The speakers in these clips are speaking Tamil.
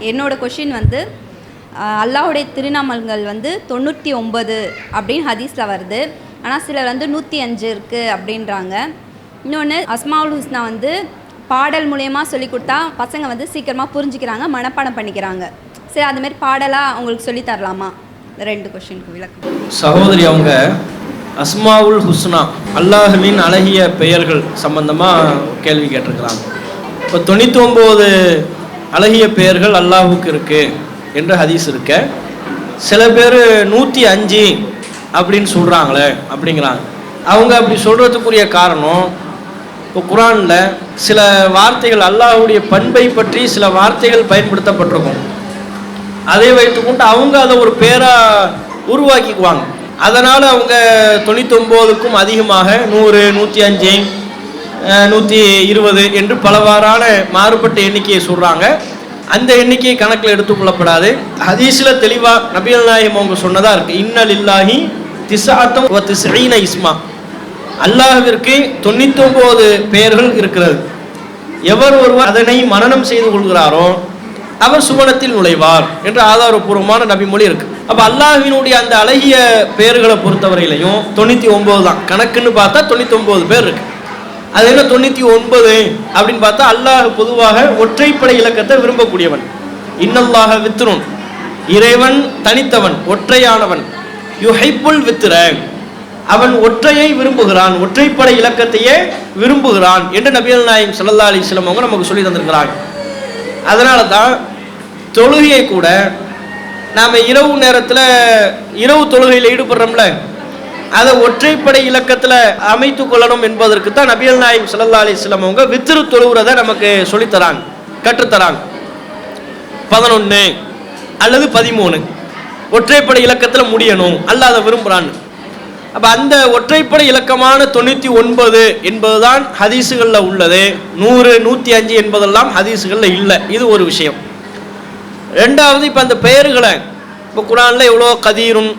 என்னோடய கொஷின் வந்து அல்லாஹுடைய திருநாமங்கள் வந்து 99 அப்படின்னு ஹதீஸில் வருது. ஆனால் சிலர் வந்து 105 இருக்குது அப்படின்றாங்க. இன்னொன்று அஸ்மாவுல் ஹுஸ்னா வந்து பாடல் மூலயமா சொல்லி கொடுத்தா பசங்க வந்து சீக்கிரமாக புரிஞ்சுக்கிறாங்க, மனப்பாடம் பண்ணிக்கிறாங்க. சரி, அதுமாரி பாடலாக அவங்களுக்கு சொல்லி தரலாமா? 2 கொஷினுக்கு விளக்கம். சகோதரி அவங்க அஸ்மாவுல் ஹுஸ்னா அல்லாஹுவின் அழகிய பெயர்கள் சம்பந்தமாக கேள்வி கேட்டிருக்கிறாங்க. இப்போ 99 அழகிய பெயர்கள் அல்லாஹுக்கு இருக்குது என்று ஹதீஸ் இருக்க, சில பேர் 105 அப்படின்னு சொல்கிறாங்களே அப்படிங்கிறாங்க. அவங்க அப்படி சொல்கிறதுக்குரிய காரணம், இப்போ குர்ஆனில் சில வார்த்தைகள் அல்லாஹுடைய பண்பை பற்றி சில வார்த்தைகள் பயன்படுத்தப்பட்டிருக்கும். அதை வைத்துக்கொண்டு அவங்க அதை ஒரு பேராக உருவாக்கிக்குவாங்க. அதனால் அவங்க 99க்கும் அதிகமாக 100, 105, 120 என்று பலவாறான மாறுபட்ட எண்ணிக்கையை சொல்கிறாங்க. அந்த எண்ணிக்கையை கணக்கில் எடுத்துக்கொள்ளப்படாது. ஹதீஸில் தெளிவாக நபிகள் நாயகம் அவங்க சொன்னதாக இருக்குது, இன்னலில்லாஹி திஸ்அத்தம் வ திஸ்ஈன இஸ்மா, அல்லாஹ்விற்கு 99 பெயர்கள் இருக்கிறது. எவர் ஒருவர் அதனை மனனம் செய்து கொள்கிறாரோ அவர் சுவனத்தில் நுழைவார் என்று ஆதாரபூர்வமான நபிமொழி இருக்கு. அப்போ அல்லாஹ்வினுடைய அந்த அழகிய பெயர்களை பொறுத்தவரையிலையும் 99 தான். கணக்குன்னு பார்த்தா 99 பேர் இருக்கு. அது என்ன 99 அப்படின்னு பார்த்தா, அல்லாஹ் பொதுவாக ஒற்றைப்படை இலக்கத்தை விரும்பக்கூடியவன். இன்னல்லாஹ வித்ருன், இறைவன் தனித்தவன், ஒற்றையானவன். யுஹிப்புல் வித்ர, அவன் ஒற்றையை விரும்புகிறான், ஒற்றைப்படை இலக்கத்தையே விரும்புகிறான் என்று நபிகள் நாயகம் ஸல்லல்லாஹு அலைஹி வஸல்லம் அவங்க நமக்கு சொல்லி தந்திருக்கிறாங்க. அதனால தான் தொழுகையை கூட நாம் இரவு நேரத்தில் இரவு தொழுகையில் ஈடுபடுறோம்ல, அதை ஒற்றைப்படை இலக்கத்தில் அமைத்து கொள்ளணும் என்பதற்கு தான் நபிகள் நாயகம் ஸல்லல்லாஹு அலைஹி வஸல்லம் அவங்க வித்ரு தொழுகிறதை நமக்கு சொல்லித்தராங்க, கற்றுத்தராங்க. 11 அல்லது 13 ஒற்றைப்படை இலக்கத்தில் முடியணும், அல்லாஹ் அதை விரும்புகிறான்னு. அப்போ அந்த ஒற்றைப்படை இலக்கமான 99 என்பதுதான் ஹதீஸுகளில் உள்ளது. 100, 105 என்பதெல்லாம் ஹதீஸுகளில் இல்லை. இது ஒரு விஷயம். ரெண்டாவது, இப்போ அந்த பெயர்களை இப்போ குர்ஆனில் எவ்வளோ கதீருன்,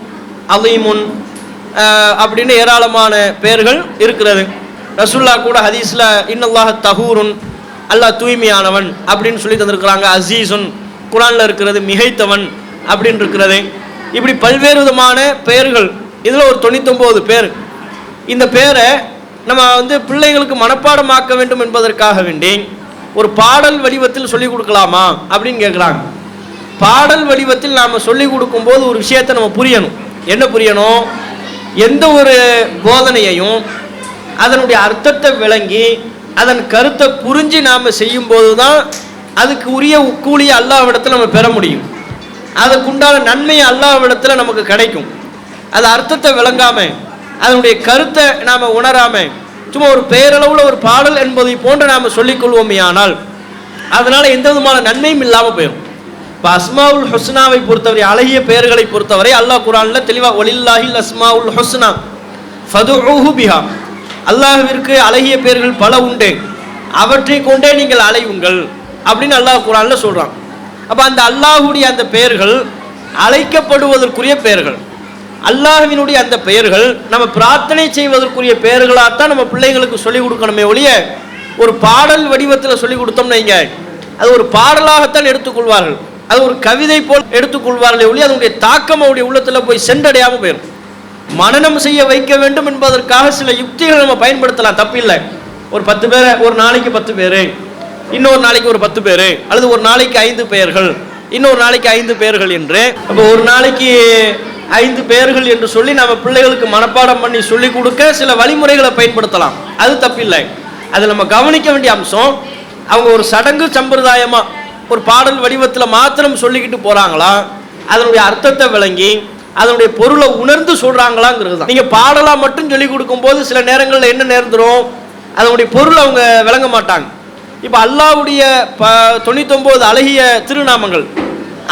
அலீமுன் அப்படின்னு ஏராளமான பெயர்கள் இருக்கிறது. ரசூலுல்லாஹ் கூட ஹதீஸில் இன்னல்லாஹ தஹூருன், அல்லாஹ் தூய்மையானவன் அப்படின்னு சொல்லி தந்திருக்கிறாங்க. அசீசுன் குர்ஆனில் இருக்கிறது, மிகைத்தவன் அப்படின்னு இருக்கிறது. இப்படி பல்வேறு விதமான பெயர்கள், இதில் ஒரு 99 பேர். இந்த பேரை நம்ம வந்து பிள்ளைங்களுக்கு மனப்பாடமாக்க வேண்டும் என்பதற்காக வேண்டி ஒரு பாடல் வடிவத்தில் சொல்லிக் கொடுக்கலாமா அப்படின்னு கேட்குறாங்க. பாடல் வடிவத்தில் நாம் சொல்லிக் கொடுக்கும்போது ஒரு விஷயத்தை நம்ம புரியணும். என்ன புரியணும்? எந்த ஒரு போதனையையும் அதனுடைய அர்த்தத்தை விளங்கி அதன் கருத்தை புரிஞ்சு நாம் செய்யும்போது தான் அதுக்கு உரிய கூலியை அல்லாஹ்விடத்தில் நம்ம பெற முடியும். அதுக்குண்டான நன்மையை அல்லாஹ்விடத்தில் நமக்கு கிடைக்கும். அது அர்த்தத்தை விளங்காமல் அதனுடைய கருத்தை நாம் உணராமல் சும்மா ஒரு பெயரளவில் ஒரு பாடல் என்பதை போன்று நாம் சொல்லிக்கொள்வோமே ஆனால் அதனால் எந்த விதமான நன்மையும் இல்லாமல் போயிடும். இப்போ அஸ்மாவுல் ஹுஸ்னாவை பொறுத்தவரை, அழகிய பெயர்களை பொறுத்தவரை அல்லாஹ் குர்ஆனில் தெளிவாக வலில்லாஹில் அஸ்மாவுல் ஹுஸ்னா ஃபதுஊஹு பிஹா, அல்லாஹ்விற்கு அழகிய பெயர்கள் பல உண்டு, அவற்றை கொண்டே நீங்கள் அழையுங்கள் அப்படின்னு அல்லாஹ் குர்ஆனில் சொல்கிறான். அப்போ அந்த அல்லாஹுடைய அந்த பெயர்கள் அழைக்கப்படுவதற்குரிய பெயர்கள், அல்லாஹ்வினுடைய அந்த பெயர்கள் நம்ம பிரார்த்தனை செய்வதற்குரிய பெயர்களாகத்தான் நம்ம பிள்ளைங்களுக்கு சொல்லிக் கொடுக்கணுமே ஒழிய ஒரு பாடல் வடிவத்தில் சொல்லிக் கொடுத்தோம்னு வைங்க, அது ஒரு பாடலாகத்தான் எடுத்துக்கொள்வார்கள், அது ஒரு கவிதை போல் எடுத்துக்கொள்வார்களே ஒழிய அதனுடைய தாக்கம் அவருடைய உள்ளத்தில் போய் சென்றடையாமல் போயிடும். மனனம் செய்ய வைக்க வேண்டும் என்பதற்காக சில யுக்திகளை நம்ம பயன்படுத்தலாம், தப்பில்லை. ஒரு 10 பேரை ஒரு நாளைக்கு 10 பேர், இன்னொரு நாளைக்கு ஒரு 10 பேர், அல்லது ஒரு நாளைக்கு 5 பெயர்கள், இன்னொரு நாளைக்கு 5 பெயர்கள் என்று. அப்போ ஒரு நாளைக்கு 5 பெயர்கள் என்று சொல்லி நம்ம பிள்ளைகளுக்கு மனப்பாடம் பண்ணி சொல்லிக் கொடுக்க சில வழிமுறைகளை பயன்படுத்தலாம், அது தப்பில்லை. அது நம்ம கவனிக்க வேண்டிய அம்சம், அவங்க ஒரு சடங்கு சம்பிரதாயமாக ஒரு பாடல் வடிவத்தில் மாத்திரம் சொல்லிக்கிட்டு போகிறாங்களா, அதனுடைய அர்த்தத்தை விளங்கி அதனுடைய பொருளை உணர்ந்து சொல்கிறாங்களாங்கிறது தான். நீங்கள் பாடலாக மட்டும் சொல்லிக் கொடுக்கும்போது சில நேரங்களில் என்ன நேர்ந்துடும், அதனுடைய பொருள் அவங்க விளங்க மாட்டாங்க. இப்போ அல்லாஹ்வுடைய 99 அழகிய திருநாமங்கள்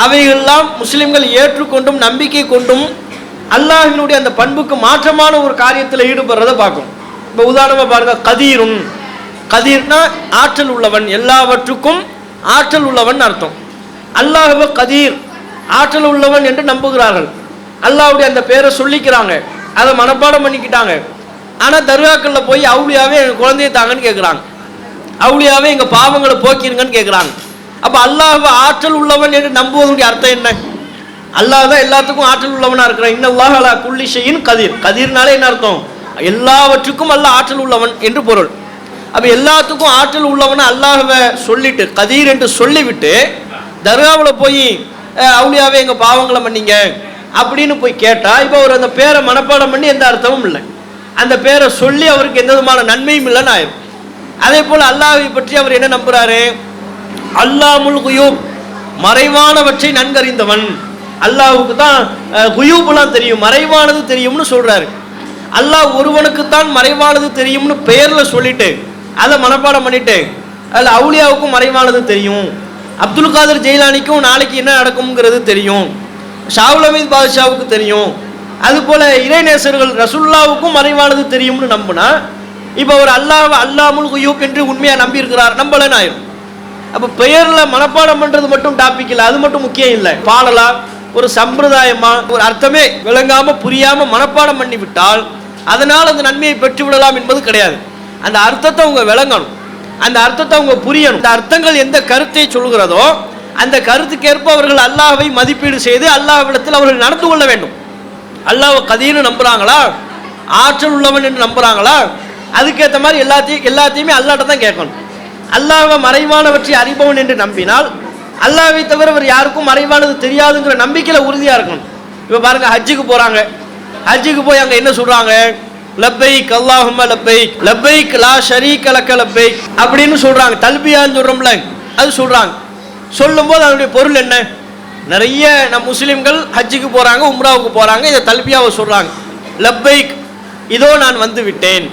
அவைகள்லாம் முஸ்லிம்கள் ஏற்றுக்கொண்டும் நம்பிக்கை கொண்டும் அல்லாஹ்வினுடைய அந்த பண்புக்கு மாற்றமான ஒரு காரியத்தில் ஈடுபடுறதை பார்க்கும். இப்போ உதாரணமாக பாருங்க, கதீருன், கதீர்னா ஆற்றல் உள்ளவன், எல்லாவற்றுக்கும் ஆற்றல் உள்ளவன் அர்த்தம். அல்லாஹ்வை கதீர், ஆற்றல் உள்ளவன் என்று நம்புகிறார்கள். அல்லாஹ்வுடைய அந்த பேரை சொல்லிக்கிறாங்க, அதை மனப்பாடம் பண்ணிக்கிட்டாங்க. ஆனால் தர்காக்களில் போய் அவுளியாவே எங்கள் குழந்தைய தாங்கன்னு கேட்குறாங்க, அவுளியாவே எங்கள் பாவங்களை போக்கிருங்கன்னு கேட்குறாங்க. அப்ப அல்லாஹ் ஆற்றல் உள்ளவன் என்று நம்புவதனுடைய அர்த்தம் என்ன? அல்லாஹ் தான் எல்லாத்துக்கும் ஆற்றல் உள்ளவனா இருக்கிறான். இன்னல்லாஹ் அலா குல்லி ஷைஇன் கதீர். கதீர்னாலே என்ன அர்த்தம்? எல்லாவற்றுக்கும் அல்லாஹ் ஆற்றல் உள்ளவன் என்று பொருள். அப்ப எல்லாத்துக்கும் ஆற்றல் உள்ளவன் அல்லாஹ்வை சொல்லிட்டு கதீர் என்று சொல்லிவிட்டு தர்காவில் போய் அவுலியாவே எங்க பாவங்களை மன்னிங்க அப்படின்னு போய் கேட்டா இப்போ அவர் அந்த பேரை மனப்பாடம் பண்ணி எந்த அர்த்தமும் இல்லை, அந்த பேரை சொல்லி அவருக்கு எந்த விதமான நன்மையும் இல்லைன்னு ஆயிரும். அதே போல அல்லாஹ்வை பற்றி அவர் என்ன நம்புறாரு? அல்லாமுல் குயூப், மறைவானவற்றை நன்கறிந்தவன். அல்லாஹ்வுக்கு தான் குயூப்லாம் தெரியும், மறைவானது தெரியும்னு சொல்றாரு. அல்லாஹ் ஒருவனுக்குத்தான் மறைவானது தெரியும்னு பெயர்ல சொல்லிட்டு அதை மனப்பாடம் பண்ணிட்டு அதில் அவுலியாவுக்கும் மறைவானது தெரியும், அப்துல் காதர் ஜெயிலானிக்கும் நாளைக்கு என்ன நடக்கும்ங்கிறது தெரியும், ஷாவுல் அமீத் பாதுஷாவுக்கு தெரியும், அதுபோல இறைநேசர்கள் ரசுல்லாவுக்கும் மறைவானது தெரியும்னு நம்பினா இப்போ அவர் அல்லாமுல் குயூப் என்று உண்மையாக நம்பி இருக்கிறார், நம்பலன்னு ஆயிரும். அப்போ பெயரில் மனப்பாடம் பண்ணுறது மட்டும் டாபிக் இல்லை, அது மட்டும் முக்கியம் இல்லை. பாடலா ஒரு சம்பிரதாயமா ஒரு அர்த்தமே விளங்காம புரியாம மனப்பாடம் பண்ணி விட்டால் அதனால் அந்த நன்மையை பெற்று விடலாம் என்பது கிடையாது. அந்த அர்த்தத்தை அவங்க விளங்கணும், அந்த அர்த்தத்தை அவங்க புரியணும். அந்த அர்த்தங்கள் எந்த கருத்தை சொல்கிறதோ அந்த கருத்துக்கேற்ப அவர்கள் அல்லாஹ்வை மதிப்பீடு செய்து அல்லாஹ்விடத்தில் அவர்கள் நடந்து கொள்ள வேண்டும். அல்லாஹ் கதீர்னு நம்புறாங்களா, ஆற்றல் உள்ளவன் என்று நம்புறாங்களா, அதுக்கேற்ற மாதிரி எல்லாத்தையுமே அல்லாஹ்ட்ட தான் கேட்கணும். அல்லாஹ்வை மறைவானவற்றை அறிபவன் என்று நம்பினால் அல்லாஹ்வை தவிர அவர் யாருக்கும் மறைவானது தெரியாதுங்கிற நம்பிக்கையில உறுதியா இருக்கணும். இப்போ பாருங்க, ஹஜ்ஜுக்கு போறாங்க, ஹஜ்ஜுக்கு போய் அங்க என்ன சொல்றாங்க? லப்பைக் அல்லாஹும்ம லப்பைக் லப்பைக் லா ஷரீக லக லப்பைக் அப்படின்னு சொல்றாங்க. தல்பியான்னு சொல்றோம்ல, அது சொல்றாங்க. சொல்லும்போது அதனுடைய பொருள் என்ன? நிறைய நம் முஸ்லிம்கள் ஹஜ்ஜுக்கு போறாங்க, உம்ராவுக்கு போறாங்க, இதை தல்பியாவை சொல்றாங்க. லப்பைக், இதோ நான் வந்து விட்டேன்.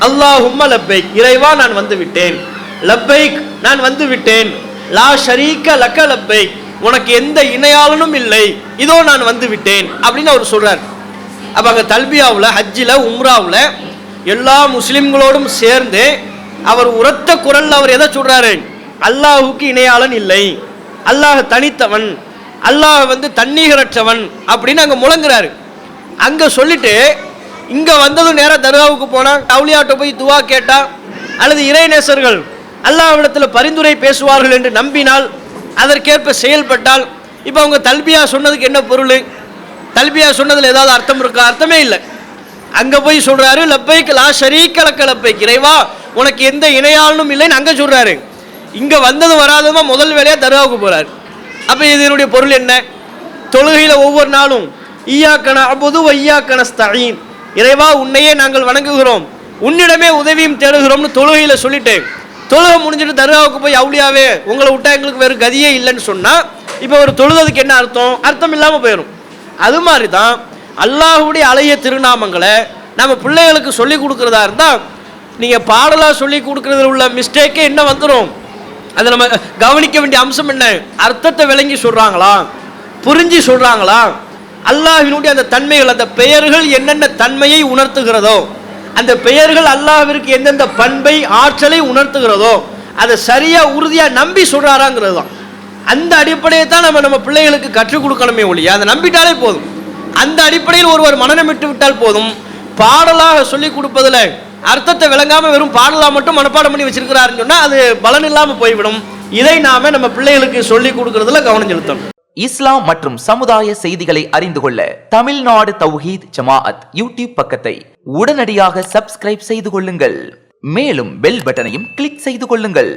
அல்லாஹும்ம லப்பைக், இறைவா நான் வந்து விட்டேன். லப்பைக், நான் வந்து விட்டேன். லா ஷரீக லக லப்பைக், உனக்கு எந்த இணையாளனும் இல்லை, இதோ நான் வந்து விட்டேன் அப்படின்னு அவர் சொல்றார். அப்ப அங்க தல்பியாவில், ஹஜ்ஜில், உம்ராவில் எல்லா முஸ்லிம்களோடும் சேர்ந்து அவர் உரத்த குரல்ல அவர் எதை சொல்றாரு? அல்லாஹுக்கு இணையாளன் இல்லை, அல்லாஹ் தனித்தவன், அல்லாஹ் தண்ணீரற்றவன் அப்படின்னு அங்க முழங்குறாரு. அங்க சொல்லிட்டு இங்க வந்ததும் நேரம் தர்காவுக்கு போனா, அவுலியாட்ட போய் துவா கேட்டா அல்லது இறைநேசர்கள் அல்லாஹ்விடத்தில் பரிந்துரை பேசுவார்கள் என்று நம்பினால் அதற்கேற்ப செயல்பட்டால், இப்போ அவங்க தல்பியா சொன்னதுக்கு என்ன பொருள்? தல்பியா சொன்னதில் ஏதாவது அர்த்தம் இருக்கா? அர்த்தமே இல்லை. அங்க போய் சொல்றாரு லப்பைக் லா ஷரீக லக லப்பைக், இறைவா உனக்கு எந்த இணையாளனும் இல்லைன்னு அங்க சொல்றாரு. இங்க வந்ததும் வராததுமா முதல் வேலையா தர்காவுக்கு போறாரு. அப்ப இதனுடைய பொருள் என்ன? தொழுகையில ஒவ்வொரு நாளும் ஈயாக்க நஅபுது வ ஈயாக்க நஸ்தஈன், இறைவா உன்னையே நாங்கள் வணங்குகிறோம், உன்னிடமே உதவியும் தேடுகிறோம்னு தொழுகையில சொல்லிட்டு தொழுகை முடிஞ்சிட்டு தர்காவுக்கு போய் அவுலியாவே உங்களை விட்டா எங்களுக்கு வேறு கதியே இல்லைன்னு சொன்னா இப்போ ஒரு தொழுதுக்கு என்ன அர்த்தம்? அர்த்தம் இல்லாம போயிடும். அது மாதிரி தான் அல்லாஹ்வுடைய அழகிய திருநாமங்களை நம்ம பிள்ளைகளுக்கு சொல்லி கொடுக்கறதா இருந்தா நீங்க பாடலா சொல்லி கொடுக்கறதுல உள்ள மிஸ்டேக்கே என்ன வந்துடும்? அதை நம்ம கவனிக்க வேண்டிய அம்சம் என்ன? அர்த்தத்தை விளங்கி சொல்றாங்களா, புரிஞ்சு சொல்றாங்களா, அல்லாஹ்வினுடைய அந்த தன்மைகள், அந்த பெயர்கள் என்னென்ன தன்மையை உணர்த்துகிறதோ, அந்த பெயர்கள் அல்லாஹ்விற்கு எந்தெந்த பண்பை ஆற்றலை உணர்த்துகிறதோ அதை சரியா உறுதியா நம்பி சொல்றாராங்கிறது தான். அந்த அடிப்படையை தான் நம்ம பிள்ளைகளுக்கு கற்றுக் கொடுக்கணுமே ஒழிய அதை நம்பிட்டாலே போதும். அந்த அடிப்படையில் ஒருவர் மனநமிட்டு விட்டால் போதும். பாடலாக சொல்லி கொடுப்பதுல அர்த்தத்தை விளங்காம வெறும் பாடலா மட்டும் மனப்பாடம் பண்ணி வச்சிருக்கிறாருன்னு சொன்னா அது பலன் இல்லாம போய்விடும். இதை நாம நம்ம பிள்ளைகளுக்கு சொல்லி கொடுக்கறதுல கவனம் செலுத்தணும். இஸ்லாம் மற்றும் சமுதாய செய்திகளை அறிந்து கொள்ள தமிழ்நாடு தௌஹீத் ஜமாஅத் யூடியூப் பக்கத்தை உடனடியாக சப்ஸ்கிரைப் செய்து கொள்ளுங்கள். மேலும் பெல் பட்டனையும் கிளிக் செய்து கொள்ளுங்கள்.